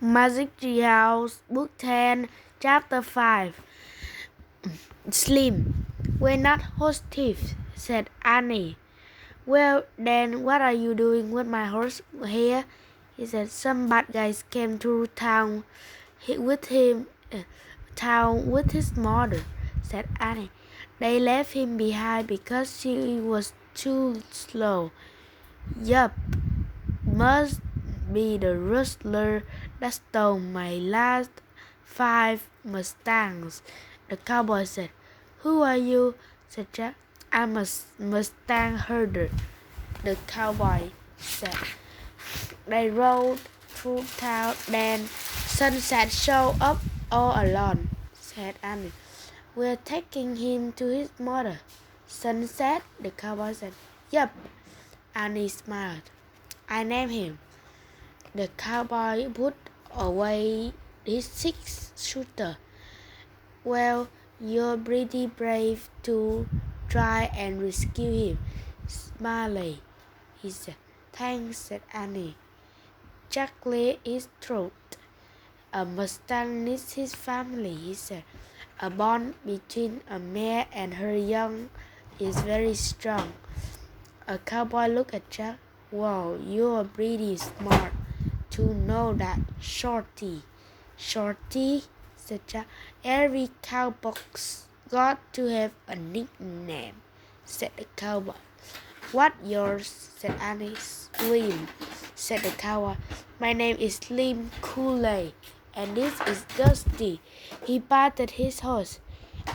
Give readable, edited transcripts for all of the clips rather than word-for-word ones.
Magic Tree House, Book 10, Chapter 5. Slim, we're not horse thieves, said Annie. Well, then what are you doing with my horse here? He said. Some bad guys came through town with his mother, said Annie. They left him behind because she was too slow. Yup, must be the rustler that stole my last 5 Mustangs, the cowboy said. Who are you? Said Jack. I'm a Mustang herder, the cowboy said. They rode through town, then Sunset showed up all alone, said Annie. We're taking him to his mother. Sunset, the cowboy said. Yup, Annie smiled. I named him. The cowboy put away his 6-shooter. Well, you're pretty brave to try and rescue him, Smiley, he said. Thanks, said Annie. Jack cleared his throat. A Mustang needs his family, he said. A bond between a mare and her young is very strong. A cowboy looked at Jack. Wow, you're pretty smart to know that, Shorty. Shorty, said Jack. Every cowboy's got to have a nickname, said the cowboy. What yours? Said Annie. Slim, said the cowboy. My name is Slim Kool-Aid, and this is Dusty. He patted his horse.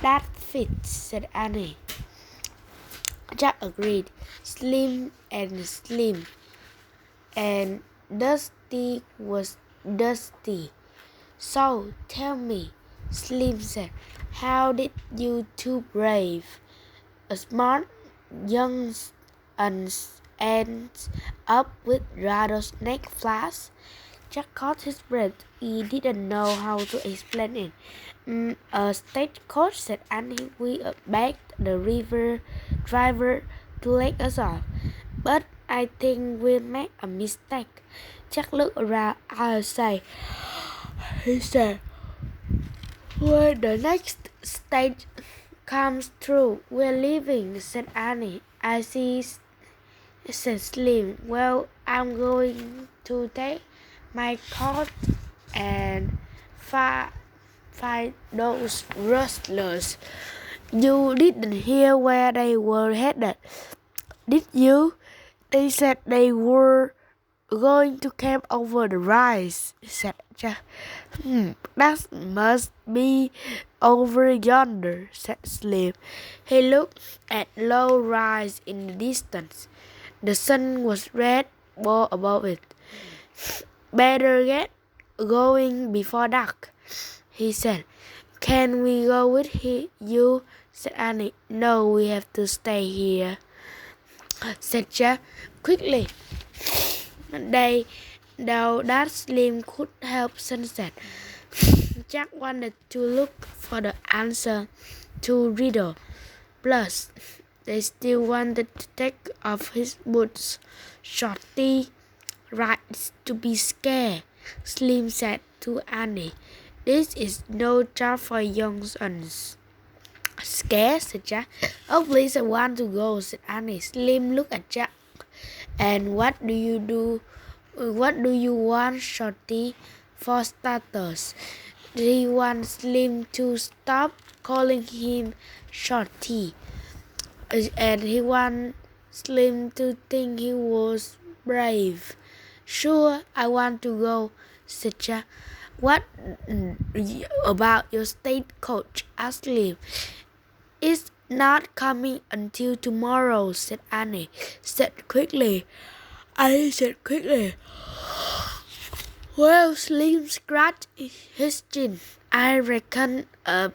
That fits, said Annie. Jack agreed. Slim, and Dusty was Dusty. So, tell me, Slim said, how did you two brave a smart young ends up with rattlesnake flash? Jack caught his breath. He didn't know how to explain it. A stagecoach, said Annie. We begged the river driver to let us off, but I think we'll make a mistake. Jack looked around outside. He said, when the next stage comes through, we're leaving, said Annie. I see, said Slim. Well, I'm going to take my coat and fight those rustlers. You didn't hear where they were headed, did you? They said they were going to camp over the rise, said Jack. That must be over yonder, said Slim. He looked at low rise in the distance. The sun was red above it. Better get going before dark, he said. Can we go with you? Said Annie. No, we have to stay here, said Jack quickly. Though that Slim could help Sunset. Jack wanted to look for the answer to riddle. Plus, they still wanted to take off his boots. Shorty rights to be scared, Slim said to Annie. This is no job for young uns. Scared, said Jack. Oh, please, I want to go, said Annie. Slim looked at Jack. And what do you want, Shorty? For starters, he wants Slim to stop calling him Shorty, and he wants Slim to think he was brave. Sure, I want to go, said Jack. What about your stagecoach? Asked Slim. It's not coming until tomorrow, said Annie. Annie said quickly. Well, Slim scratched his chin. I reckon I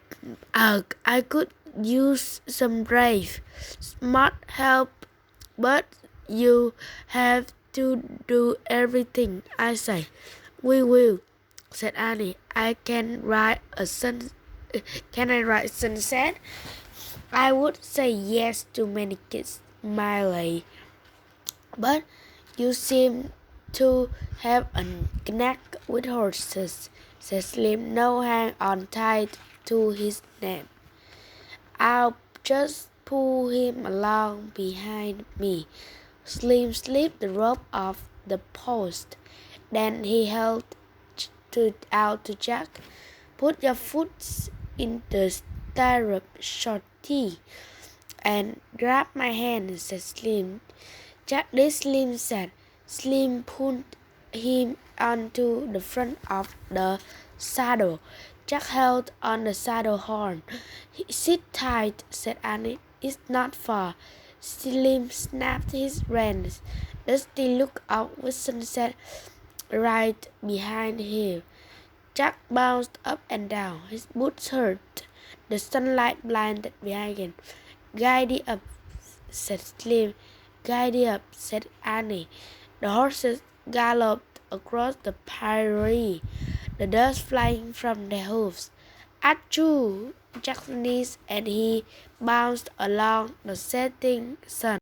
could use some brave, smart help, but you have to do everything I say. We will, said Annie. Can I ride Sunset? I would say yes to many kids, Miley. But you seem to have a knack with horses, said Slim. No, hang on tight to his neck. I'll just pull him along behind me. Slim slipped the rope off the post. Then he held out to Jack. Put your foot in the stirrup, Shorty, and grab my hand, said Slim. Jack did, Slim said. Slim pulled him onto the front of the saddle. Jack held on the saddle horn. Sit tight, said Annie. It's not far. Slim snapped his reins. Dusty looked up with Sunset right behind him. Jack bounced up and down. His boots hurt. The sunlight blinded behind him. Giddy up, said Slim. Giddy up, said Annie. The horses galloped across the prairie, the dust flying from their hoofs. Achoo! Jack sneezed and he bounced along the setting sun.